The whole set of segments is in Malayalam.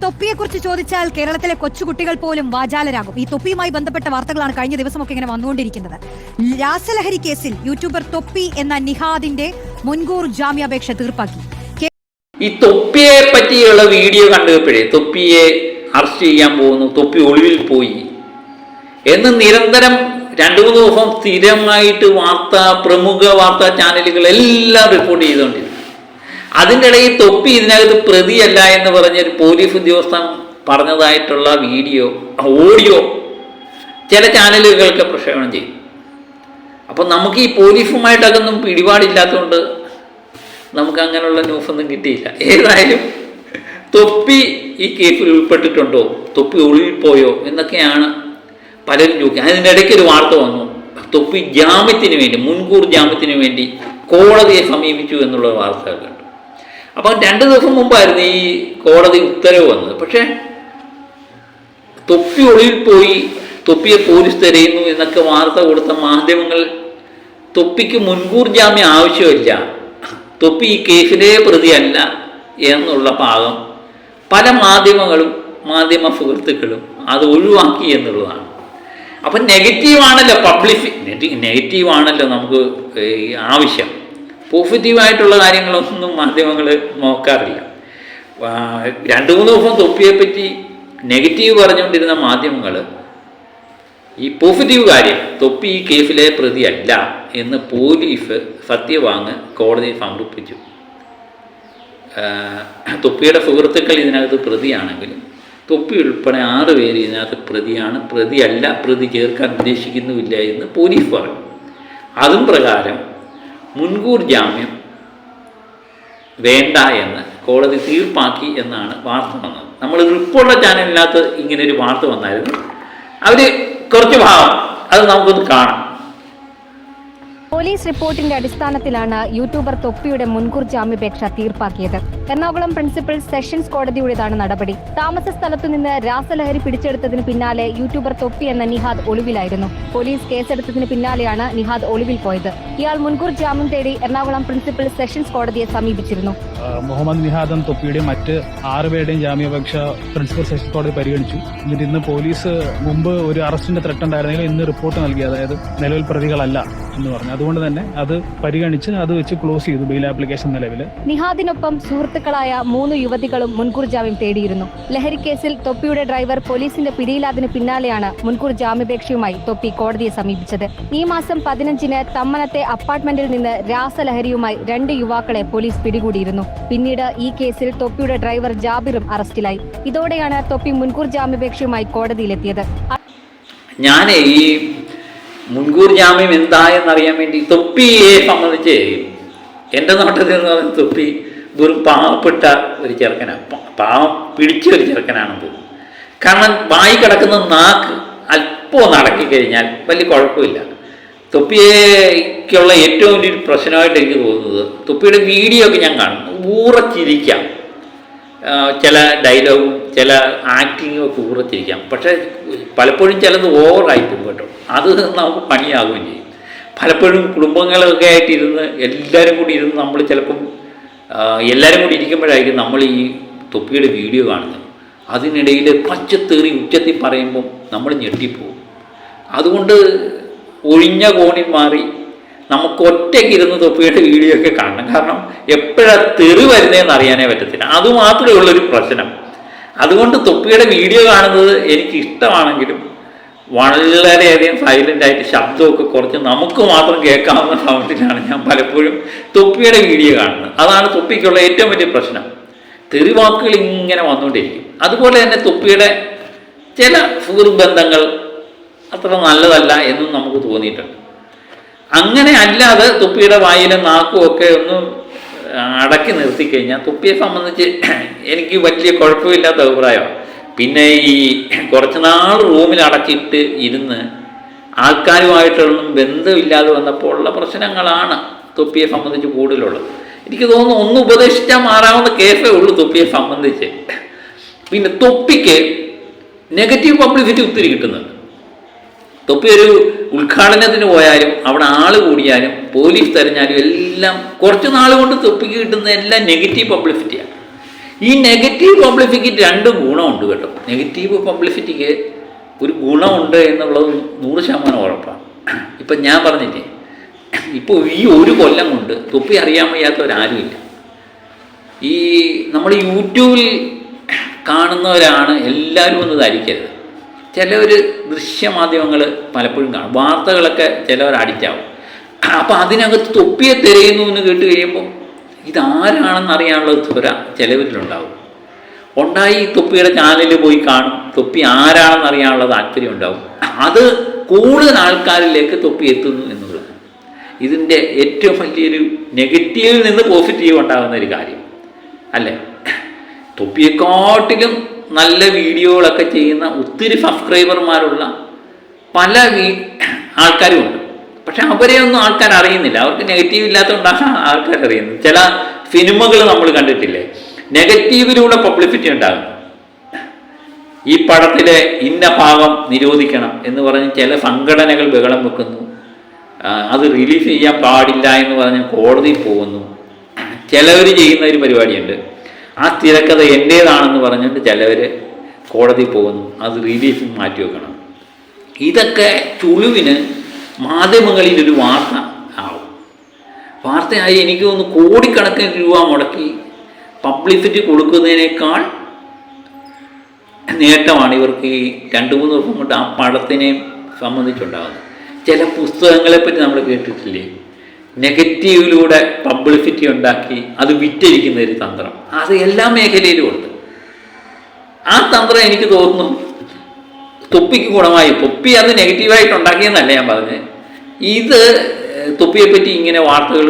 തൊപ്പിയെക്കുറിച്ച് ചോദിച്ചാൽ കേരളത്തിലെ കൊച്ചുകുട്ടികൾ പോലും വാചാലരാകും. ഈ തൊപ്പിയുമായി ബന്ധപ്പെട്ട വാർത്തകളാണ് കഴിഞ്ഞ ദിവസമൊക്കെ ഇങ്ങനെ വന്നുകൊണ്ടിരിക്കുന്നത്. രാസലഹരി കേസിൽ യൂട്യൂബർ തൊപ്പി എന്ന നിഹാദിന്റെ മുൻകൂർ ജാമ്യാപേക്ഷ തീർപ്പാക്കി. ഈ തൊപ്പിയെ പറ്റിയുള്ള വീഡിയോ കണ്ടപ്പോഴേ തൊപ്പിയെ അറസ്റ്റ് ചെയ്യാൻ പോകുന്നു, തൊപ്പി ഒളിവിൽ പോയി എന്ന് നിരന്തരം 2-3 ദിവസം സ്ഥിരമായിട്ട് പ്രമുഖ വാർത്താ ചാനലുകളെല്ലാം റിപ്പോർട്ട് ചെയ്തുകൊണ്ടിരുന്നു. അതിൻ്റെ ഇടയിൽ തൊപ്പി ഇതിനകത്ത് പ്രതിയല്ല എന്ന് പറഞ്ഞൊരു പോലീസ് ഉദ്യോഗസ്ഥൻ പറഞ്ഞതായിട്ടുള്ള ഓഡിയോ ചില ചാനലുകൾക്ക് പ്രക്ഷേപണം ചെയ്യും. അപ്പം നമുക്ക് ഈ പോലീസുമായിട്ടൊന്നും പിടിപാടില്ലാത്തതുകൊണ്ട് നമുക്ക് അങ്ങനെയുള്ള ന്യൂസൊന്നും കിട്ടിയില്ല. ഏതായാലും തൊപ്പി ഈ കേസിൽ ഉൾപ്പെട്ടിട്ടുണ്ടോ, തൊപ്പി ഒളിവിൽ പോയോ എന്നൊക്കെയാണ് പലരും ചോദിക്കുക. അതിനിടയ്ക്ക് ഒരു വാർത്ത വന്നു, തൊപ്പി മുൻകൂർ ജാമ്യത്തിന് വേണ്ടി കോടതിയെ സമീപിച്ചു എന്നുള്ള വാർത്തകൾ കണ്ടു. അപ്പം 2 ദിവസം മുമ്പായിരുന്നു ഈ കോടതി ഉത്തരവ് വന്നത്. പക്ഷേ തൊപ്പി ഒളിവിൽ പോയി, തൊപ്പിയെ പോലീസ് തിരയുന്നു എന്നൊക്കെ വാർത്ത കൊടുത്ത മാധ്യമങ്ങൾ തൊപ്പിക്ക് മുൻകൂർ ജാമ്യം ആവശ്യമില്ല, തൊപ്പി ഈ കേസിലെ പ്രതിയല്ല എന്നുള്ള ഭാഗം പല മാധ്യമ സുഹൃത്തുക്കളും അത് ഒഴിവാക്കി എന്നുള്ളതാണ്. അപ്പം നെഗറ്റീവാണല്ലോ നെഗറ്റീവാണല്ലോ നമുക്ക് ആവശ്യം. പോസിറ്റീവായിട്ടുള്ള കാര്യങ്ങളൊന്നും മാധ്യമങ്ങൾ നോക്കാറില്ല. 2-3 ദിവസം തൊപ്പിയെപ്പറ്റി നെഗറ്റീവ് പറഞ്ഞുകൊണ്ടിരുന്ന മാധ്യമങ്ങൾ ഈ പോസിറ്റീവ് കാര്യം, തൊപ്പി ഈ കേസിലെ പ്രതിയല്ല എന്ന് പോലീസ് സത്യവാങ് കോടതിയിൽ സമർപ്പിച്ചു. തൊപ്പിയുടെ സുഹൃത്തുക്കൾ ഇതിനകത്ത് പ്രതിയാണെങ്കിലും തൊപ്പി ഉൾപ്പെടെ 6 പേര് ഇതിനകത്ത് പ്രതിയാണ്, പ്രതിയല്ല, പ്രതി ചേർക്കാൻ ഉദ്ദേശിക്കുന്നുമില്ല എന്ന് പോലീസ് പറഞ്ഞു. അതും പ്രകാരം മുൻകൂർ ജാമ്യം വേണ്ട എന്ന് കോടതി തീർപ്പാക്കി എന്നാണ് വാർത്ത വന്നത്. നമ്മൾ റിപ്പോർട്ടർ ചാനലിനകത്ത് ഇങ്ങനൊരു വാർത്ത വന്നായിരുന്നു. അവർ കുറച്ച് ഭാഗം അത് നമുക്കൊന്ന് കാണാം. പോലീസ് റിപ്പോർട്ടിന്റെ അടിസ്ഥാനത്തിലാണ് യൂട്യൂബർ തൊപ്പിയുടെ മുൻകൂർ ജാമ്യാപേക്ഷ തീർപ്പാക്കിയത്. എറണാകുളം പ്രിൻസിപ്പൽ സെഷൻസ് കോടതിയുടേതാണ് നടപടി. താമസ സ്ഥലത്തു നിന്ന് രാസലഹരി പിടിച്ചെടുത്തതിന് പിന്നാലെ യൂട്യൂബർ തൊപ്പി എന്ന നിഹാദ് ഒളിവിലായിരുന്നു. പോലീസ് കേസെടുത്തതിന് പിന്നാലെയാണ് നിഹാദ് ഒളിവിൽ പോയത്. ഇയാൾ മുൻകൂർ ജാമ്യം തേടി എറണാകുളം പ്രിൻസിപ്പൽ സെഷൻസ് കോടതിയെ സമീപിച്ചിരുന്നു. മുഹമ്മദ് നിഹാദും തൊപ്പിയുടെയും മറ്റ് 6 പേരുടെയും ജാമ്യാപേക്ഷ പ്രിൻസിപ്പൽ സെഷൻസ് കോടതി പരിഗണിച്ചു. എന്നിട്ട് ഇന്ന് പോലീസ് മുമ്പ് ഒരു അറസ്റ്റിന്റെ ത്രെട്ട് ഉണ്ടായിരുന്നെങ്കിൽ ഇന്ന് റിപ്പോർട്ട് നൽകി, അതായത് നിലവിൽ പ്രതികളല്ല എന്ന് പറഞ്ഞു. അതുകൊണ്ട് തന്നെ അത് പരിഗണിച്ച് അത് വെച്ച് ക്ലോസ് ചെയ്തു ബെയിൽ ആപ്ലിക്കേഷൻ നിലവിൽ. നിഹാദിനൊപ്പം സുഹൃത്തുക്കളായ 3 യുവതികളും മുൻകൂർ ജാമ്യം തേടിയിരുന്നു. ലഹരി കേസിൽ തൊപ്പിയുടെ ഡ്രൈവർ പോലീസിന്റെ പിടിയിലാതിന് പിന്നാലെയാണ് മുൻകൂർ ജാമ്യാപേക്ഷയുമായി തൊപ്പി കോടതിയെ സമീപിച്ചത്. ഈ മാസം 15-ന് തമ്മനത്തെ അപ്പാർട്ട്മെന്റിൽ നിന്ന് രാസലഹരിയുമായി 2 യുവാക്കളെ പോലീസ് പിടികൂടിയിരുന്നു. പിന്നീട് ഈ കേസിൽ തൊപ്പിയുടെ ഡ്രൈവർ ജാബിറും അറസ്റ്റിലായി. ഇതോടെയാണ് തൊപ്പി മുൻകൂർ ജാമ്യാപേക്ഷയുമായി കോടതിയിലെത്തിയത്. ഈ മുൻകൂർ ജാമ്യം എന്തായെന്നറിയാൻ വേണ്ടി തൊപ്പിയെ സംബന്ധിച്ച് എൻ്റെ നാട്ടിൽ എന്ന് പറയുന്ന തൊപ്പി വെറും പാവപ്പെട്ട ഒരു ചെറുക്കനാണ്, പാവം പിടിച്ച ഒരു ചെറുക്കനാണെന്ന് തോന്നുന്നു. കാരണം വായി കിടക്കുന്ന നാക്ക് അല്പം നടക്കിക്കഴിഞ്ഞാൽ വലിയ കുഴപ്പമില്ല. തൊപ്പിയേക്കുള്ള ഏറ്റവും വലിയൊരു പ്രശ്നമായിട്ട് എനിക്ക് തോന്നുന്നത്, തൊപ്പിയുടെ വീഡിയോ ഒക്കെ ഞാൻ കാണുന്നു, ഊറച്ചിരിക്കാം, ചില ഡയലോഗും ചില ആക്ടിങ്ങും ഒക്കെ ഊറച്ചിരിക്കാം. പക്ഷേ പലപ്പോഴും ചിലത് ഓവറായിപ്പോകും കേട്ടോ, അത് നമുക്ക് പണിയാകുകയും ചെയ്യും. പലപ്പോഴും കുടുംബങ്ങളൊക്കെ ആയിട്ടിരുന്ന് എല്ലാവരും കൂടി ഇരുന്ന് നമ്മൾ ചിലപ്പം എല്ലാവരും കൂടി ഇരിക്കുമ്പോഴായിരിക്കും നമ്മൾ ഈ തൊപ്പിയുടെ വീഡിയോ കാണുന്നത്. അതിനിടയിൽ പച്ചത്തേറി ഉച്ചത്തിൽ പറയുമ്പം നമ്മൾ ഞെട്ടിപ്പോവും. അതുകൊണ്ട് ഒഴിഞ്ഞ കോണിൽ മാറി നമുക്ക് ഒറ്റയ്ക്ക് ഇരുന്ന് തൊപ്പിയുടെ വീഡിയോ ഒക്കെ കാണണം. കാരണം എപ്പോഴാണ് തെറി വരുന്നതെന്ന് അറിയാനേ പറ്റത്തില്ല. അതുമാത്രമേ ഉള്ളൊരു പ്രശ്നം. അതുകൊണ്ട് തൊപ്പിയുടെ വീഡിയോ കാണുന്നത് എനിക്ക് ഇഷ്ടമാണെങ്കിലും വളരെയധികം സൈലൻ്റായിട്ട് ശബ്ദമൊക്കെ കുറച്ച് നമുക്ക് മാത്രം കേൾക്കാവുന്ന സൗണ്ടിലാണ് ഞാൻ പലപ്പോഴും തൊപ്പിയുടെ വീഡിയോ കാണുന്നത്. അതാണ് തൊപ്പിക്കുള്ള ഏറ്റവും വലിയ പ്രശ്നം. തെറിവാക്കുകൾ ഇങ്ങനെ വന്നുകൊണ്ടിരിക്കും. അതുപോലെ തന്നെ തൊപ്പിയുടെ ചില സുഹൃബന്ധങ്ങൾ അത്ര നല്ലതല്ല എന്നും നമുക്ക് തോന്നിയിട്ടുണ്ട്. അങ്ങനെ അല്ലാതെ തൊപ്പിയുടെ വായിലും നാക്കും ഒക്കെ ഒന്ന് അടക്കി നിർത്തിക്കഴിഞ്ഞാൽ തൊപ്പിയെ സംബന്ധിച്ച് എനിക്ക് വലിയ കുഴപ്പമില്ലാത്ത അഭിപ്രായമാണ്. പിന്നെ ഈ കുറച്ച് നാൾ റൂമിൽ അടച്ചിട്ട് ഇരുന്ന് ആൾക്കാരുമായിട്ടൊന്നും ബന്ധമില്ലാതെ വന്നപ്പോൾ ഉള്ള പ്രശ്നങ്ങളാണ് തൊപ്പിയെ സംബന്ധിച്ച് കൂടുതലുള്ളത്. എനിക്ക് തോന്നുന്നു ഒന്ന് ഉപദേശിച്ചാൽ മാറാവുന്ന കേസേ ഉള്ളൂ തൊപ്പിയെ സംബന്ധിച്ച്. പിന്നെ തൊപ്പിക്ക് നെഗറ്റീവ് പബ്ലിസിറ്റി ഒത്തിരി കിട്ടുന്നുണ്ട്. തൊപ്പി ഒരു ഉദ്ഘാടനത്തിന് പോയാലും അവിടെ ആൾ കൂടിയാലും പോലീസ് തെരഞ്ഞാലും എല്ലാം കുറച്ച് നാൾ കൊണ്ട് തൊപ്പിക്ക് കിട്ടുന്ന എല്ലാം നെഗറ്റീവ് പബ്ലിസിറ്റിയാണ്. ഈ നെഗറ്റീവ് പബ്ലിസിറ്റിക്ക് 2 ഗുണമുണ്ട് കേട്ടോ. നെഗറ്റീവ് പബ്ലിസിറ്റിക്ക് ഒരു ഗുണമുണ്ട് എന്നുള്ളത് 100% ഉറപ്പാണ്. ഇപ്പം ഞാൻ പറഞ്ഞില്ലേ, ഇപ്പോൾ ഈ 1 കൊല്ലം കൊണ്ട് തൊപ്പി അറിയാൻ വയ്യാത്തവരാരുമില്ല. ഈ നമ്മൾ യൂട്യൂബിൽ കാണുന്നവരാണ് എല്ലാവരും ഒന്ന് ധരിക്കരുത്. ചിലവർ ദൃശ്യമാധ്യമങ്ങൾ പലപ്പോഴും കാണും, വാർത്തകളൊക്കെ ചിലവർ അഡിക്റ്റാവും. അപ്പം അതിനകത്ത് തൊപ്പിയെ തിരയുന്നു എന്ന് കേട്ട് കഴിയുമ്പോൾ ഇതാരാണെന്ന് അറിയാനുള്ള ത്വര ചിലവരിലുണ്ടാവും. ഉണ്ടായി തൊപ്പിയുടെ ചാനലിൽ പോയി കാണും, തൊപ്പി ആരാണെന്ന് അറിയാനുള്ള താല്പര്യം ഉണ്ടാവും. അത് കൂടുതൽ ആൾക്കാരിലേക്ക് തൊപ്പി എത്തുന്നു എന്നുള്ളത് ഇതിൻ്റെ ഏറ്റവും വലിയൊരു നെഗറ്റീവിൽ നിന്ന് പോസിറ്റീവ് ഉണ്ടാകുന്ന ഒരു കാര്യം അല്ലേ. തൊപ്പിയെക്കാട്ടിലും നല്ല വീഡിയോകളൊക്കെ ചെയ്യുന്ന ഒത്തിരി സബ്സ്ക്രൈബർമാരുള്ള പല ആൾക്കാരുമുണ്ട്. പക്ഷെ അവരെയൊന്നും ആൾക്കാർ അറിയുന്നില്ല. അവർക്ക് നെഗറ്റീവ് ഇല്ലാത്തതുകൊണ്ടാണ് ആൾക്കാർ അറിയുന്നത്. ചില സിനിമകൾ നമ്മൾ കണ്ടിട്ടില്ലേ, നെഗറ്റീവിലൂടെ പബ്ലിസിറ്റി ഉണ്ടാകും. ഈ പടത്തിലെ ഇന്ന ഭാഗം നിരോധിക്കണം എന്ന് പറഞ്ഞ് ചില സംഘടനകൾ ബഹളം വെക്കുന്നു, അത് റിലീസ് ചെയ്യാൻ പാടില്ല എന്ന് പറഞ്ഞ് കോടതിയിൽ പോകുന്നു. ചിലവർ ചെയ്യുന്ന ഒരു പരിപാടിയുണ്ട്, ആ തിരക്കഥ എൻ്റേതാണെന്ന് പറഞ്ഞിട്ട് ചിലവർ കോടതിയിൽ പോകുന്നു, അത് റിലീസ് മാറ്റി വെക്കണം. ഇതൊക്കെ ചുളിവിന് മാധ്യമങ്ങളിൽ ഒരു വാർത്ത ആവും. വാർത്തയായി എനിക്ക് തോന്നുന്നു കോടിക്കണക്കിന് രൂപ മുടക്കി പബ്ലിസിറ്റി കൊടുക്കുന്നതിനേക്കാൾ നേട്ടമാണ് ഇവർക്ക് ഈ 2-3 ദിവസം കൊണ്ട് ആ പടത്തിനെ സംബന്ധിച്ചുണ്ടാകുന്നത്. ചില പുസ്തകങ്ങളെപ്പറ്റി നമ്മൾ കേട്ടിട്ടില്ലേ, നെഗറ്റീവിലൂടെ പബ്ലിസിറ്റി ഉണ്ടാക്കി അത് വിറ്റഴിക്കുന്ന ഒരു തന്ത്രം. അത് എല്ലാ മേഖലയിലും ഉണ്ട്. ആ തന്ത്രം എനിക്ക് തോന്നുന്നു തൊപ്പിക്ക് ഗുണമായി. തൊപ്പി അത് നെഗറ്റീവായിട്ട് ഉണ്ടാക്കിയെന്നല്ല ഞാൻ പറഞ്ഞത്. ഇത് തൊപ്പിയെപ്പറ്റി ഇങ്ങനെ വാർത്തകൾ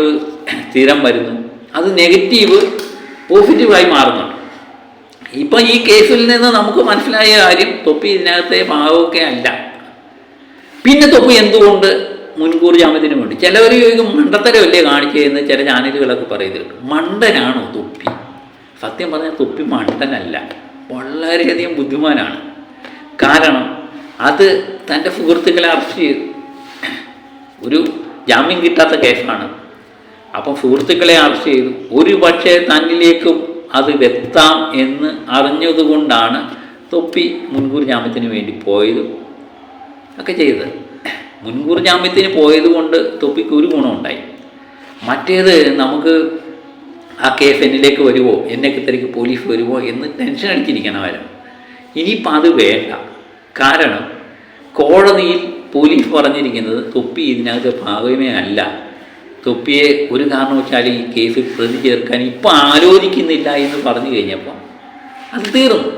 സ്ഥിരം വരുന്നു, അത് നെഗറ്റീവ് പോസിറ്റീവായി മാറുന്നുണ്ട്. ഇപ്പം ഈ കേസിൽ നിന്ന് നമുക്ക് മനസ്സിലായ കാര്യം, തൊപ്പി ഇതിനകത്തെ ഭാഗമൊക്കെ അല്ല. പിന്നെ തൊപ്പി എന്തുകൊണ്ട് മുൻകൂർ ജാമ്യത്തിന് വേണ്ടി ചിലവർ ചോദിക്കും, മണ്ടത്തരമല്ലേ കാണിച്ചതെന്ന് ചില ചാനലുകളൊക്കെ പറയുന്നുണ്ട്. മണ്ടനാണോ തൊപ്പി? സത്യം പറഞ്ഞാൽ തൊപ്പി മണ്ടനല്ല, വളരെയധികം ബുദ്ധിമാനാണ്. കാരണം അത് തൻ്റെ സുഹൃത്തുക്കളെ അറസ്റ്റ് ചെയ്തു. ഒരു ജാമ്യം കിട്ടാത്ത കേസാണ്. അപ്പം സുഹൃത്തുക്കളെ അറസ്റ്റ് ചെയ്തു. ഒരു പക്ഷേ തന്നിലേക്കും അത് എത്താം എന്ന് അറിഞ്ഞതുകൊണ്ടാണ് തൊപ്പി മുൻകൂർ ജാമ്യത്തിന് വേണ്ടി പോയതും ഒക്കെ ചെയ്തത്. മുൻകൂർ ജാമ്യത്തിന് പോയത് കൊണ്ട് തൊപ്പിക്ക് ഒരു ഗുണമുണ്ടായി. മറ്റേത് നമുക്ക് ആ കേസ് എന്നിലേക്ക് വരുമോ, എന്നെക്ക് തിരക്ക് പോലീസ് വരുമോ എന്ന് ടെൻഷൻ അടിച്ചിരിക്കണമായിരുന്നു. ഇനിയിപ്പോൾ അത് വേണ്ട. കാരണം കോടതിയിൽ പോലീസ് പറഞ്ഞിരിക്കുന്നത് തൊപ്പി ഇതിനകത്ത് ഭാഗമേ അല്ല, തൊപ്പിയെ ഒരു കാരണവശാലും ഈ കേസിൽ പ്രതി ചേർക്കാൻ ഇപ്പം ആലോചിക്കുന്നില്ല എന്ന് പറഞ്ഞു കഴിഞ്ഞപ്പോൾ അത് തീർന്നു.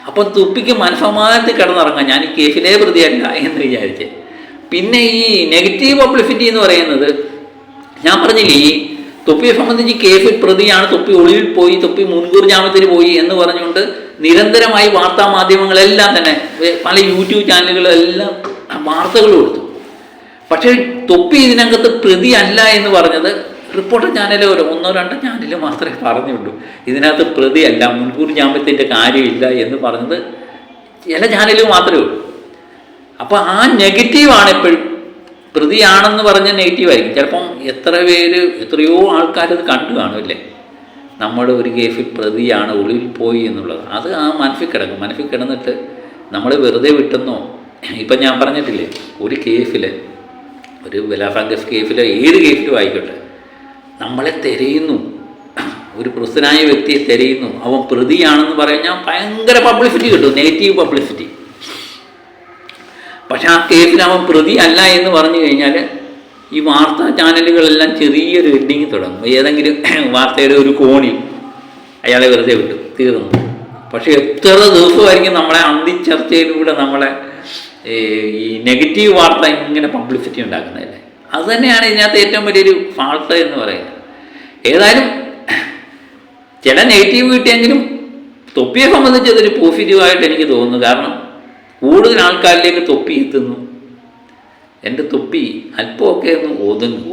അപ്പം തൊപ്പിക്ക് മനസ്സമാനത്തിൽ കിടന്നിറങ്ങാം, ഞാൻ ഈ കേസിലേ പ്രതിയല്ല എന്ന് വിചാരിച്ച്. പിന്നെ ഈ നെഗറ്റീവ് പബ്ലിസിറ്റി എന്ന് പറയുന്നത്, ഞാൻ പറഞ്ഞില്ലേ, ഈ തൊപ്പിയെ സംബന്ധിച്ച് കേസിൽ പ്രതിയാണ്, തൊപ്പി ഒളിവിൽ പോയി, തൊപ്പി മുൻകൂർ ജാമ്യത്തിന് പോയി എന്ന് പറഞ്ഞുകൊണ്ട് നിരന്തരമായി വാർത്താ മാധ്യമങ്ങളെല്ലാം തന്നെ പല യൂട്യൂബ് ചാനലുകളെല്ലാം വാർത്തകൾ കൊടുത്തു. പക്ഷേ തൊപ്പി ഇതിനകത്ത് പ്രതി അല്ല എന്ന് പറഞ്ഞത് റിപ്പോർട്ടർ ചാനൽ 1-2 ചാനൽ മാത്രമേ പറഞ്ഞുള്ളൂ. ഇതിനകത്ത് പ്രതിയല്ല, മുൻകൂർ ജാമ്യത്തിൻ്റെ കാര്യമില്ല എന്ന് പറഞ്ഞത് ചില ചാനലുകൾ മാത്രമേ ഉള്ളൂ. അപ്പോൾ ആ നെഗറ്റീവാണ് എപ്പോഴും. പ്രതിയാണെന്ന് പറഞ്ഞ നെഗറ്റീവായിരിക്കും. ചിലപ്പം എത്രയോ ആൾക്കാരത് കണ്ടു കാണുമല്ലേ, നമ്മുടെ ഒരു കേസിൽ പ്രതിയാണ്, ഒളിവിൽ പോയി എന്നുള്ളത്. അത് ആ മനസ്സിൽ കിടക്കും. മനസ്സിൽ കിടന്നിട്ട് നമ്മൾ വെറുതെ വിട്ടെന്നോ. ഇപ്പം ഞാൻ പറഞ്ഞിട്ടില്ലേ, ഒരു കേസിൽ, ഒരു ബലാത്സംഗ കേസിലോ ഏത് കേസിലും ആയിക്കോട്ടെ, നമ്മളെ തിരയുന്നു, ഒരു പ്രസിദ്ധനായ വ്യക്തിയെ തിരയുന്നു, അവൻ പ്രതിയാണെന്ന് പറഞ്ഞാൽ ഭയങ്കര പബ്ലിസിറ്റി കിട്ടും, നെഗറ്റീവ് പബ്ലിസിറ്റി. പക്ഷെ ആ കേസിൽ അവൻ പ്രതി അല്ല എന്ന് പറഞ്ഞു കഴിഞ്ഞാൽ ഈ വാർത്താ ചാനലുകളെല്ലാം ചെറിയൊരു ഹെഡിങ് തുടങ്ങും. ഏതെങ്കിലും വാർത്തയുടെ ഒരു കോണിൽ അയാളെ വെറുതെ വിട്ടു, തീർന്നു. പക്ഷെ എത്ര ദിവസമായിരിക്കും നമ്മളെ അന്തിച്ചർച്ചയിലൂടെ നമ്മളെ ഈ നെഗറ്റീവ് വാർത്ത ഇങ്ങനെ പബ്ലിസിറ്റി ഉണ്ടാക്കുന്നതല്ലേ. അത് തന്നെയാണ് ഇതിനകത്ത് ഏറ്റവും വലിയൊരു ഫാൾട്ട് എന്ന് പറയുന്നത്. ഏതായാലും ചില നെഗറ്റീവ് കിട്ടിയെങ്കിലും തൊപ്പിയെ സംബന്ധിച്ച് അതൊരു പോസിറ്റീവായിട്ട് എനിക്ക് തോന്നുന്നു. കാരണം കൂടുതൽ ആൾക്കാരിലേക്ക് തൊപ്പി എത്തുന്നു. എൻ്റെ തൊപ്പി അല്പമൊക്കെ ഒന്ന്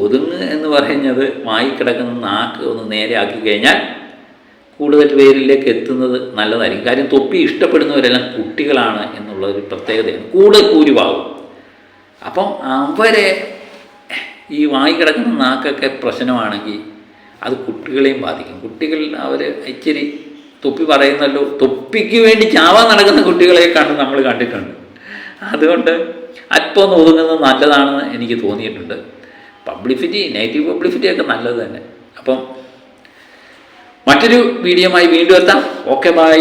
ഒതുങ്ങ് എന്ന് പറയുന്നത് വായിക്കിടക്കുന്ന നാക്ക് ഒന്ന് നേരെ ആക്കി കഴിഞ്ഞാൽ കൂടുതൽ പേരിലേക്ക് എത്തുന്നത് നല്ലതായിരിക്കും. കാര്യം തൊപ്പി ഇഷ്ടപ്പെടുന്നവരെല്ലാം കുട്ടികളാണ് എന്നുള്ളൊരു പ്രത്യേകതയാണ് കൂടുതൽ ഭൂരിഭാഗം. അപ്പം അവരെ ഈ വായിക്കിടക്കുന്ന നാക്കൊക്കെ പ്രശ്നമാണെങ്കിൽ അത് കുട്ടികളെയും ബാധിക്കും. കുട്ടികൾ അവർ ഇച്ചിരി തൊപ്പി പറയുന്നല്ലോ, തൊപ്പിക്ക് വേണ്ടി ചാവാൻ നടക്കുന്ന കുട്ടികളെയൊക്കെയാണ് നമ്മൾ കണ്ടിട്ടുണ്ട്. അതുകൊണ്ട് അല്പം ഒന്ന് ഒതുങ്ങുന്നത് നല്ലതാണെന്ന് എനിക്ക് തോന്നിയിട്ടുണ്ട്. പബ്ലിസിറ്റി, നെഗറ്റീവ് പബ്ലിസിറ്റി ഒക്കെ നല്ലത് തന്നെ. അപ്പം മറ്റൊരു വീഡിയോയുമായി വീണ്ടും എത്താം. Okay, by.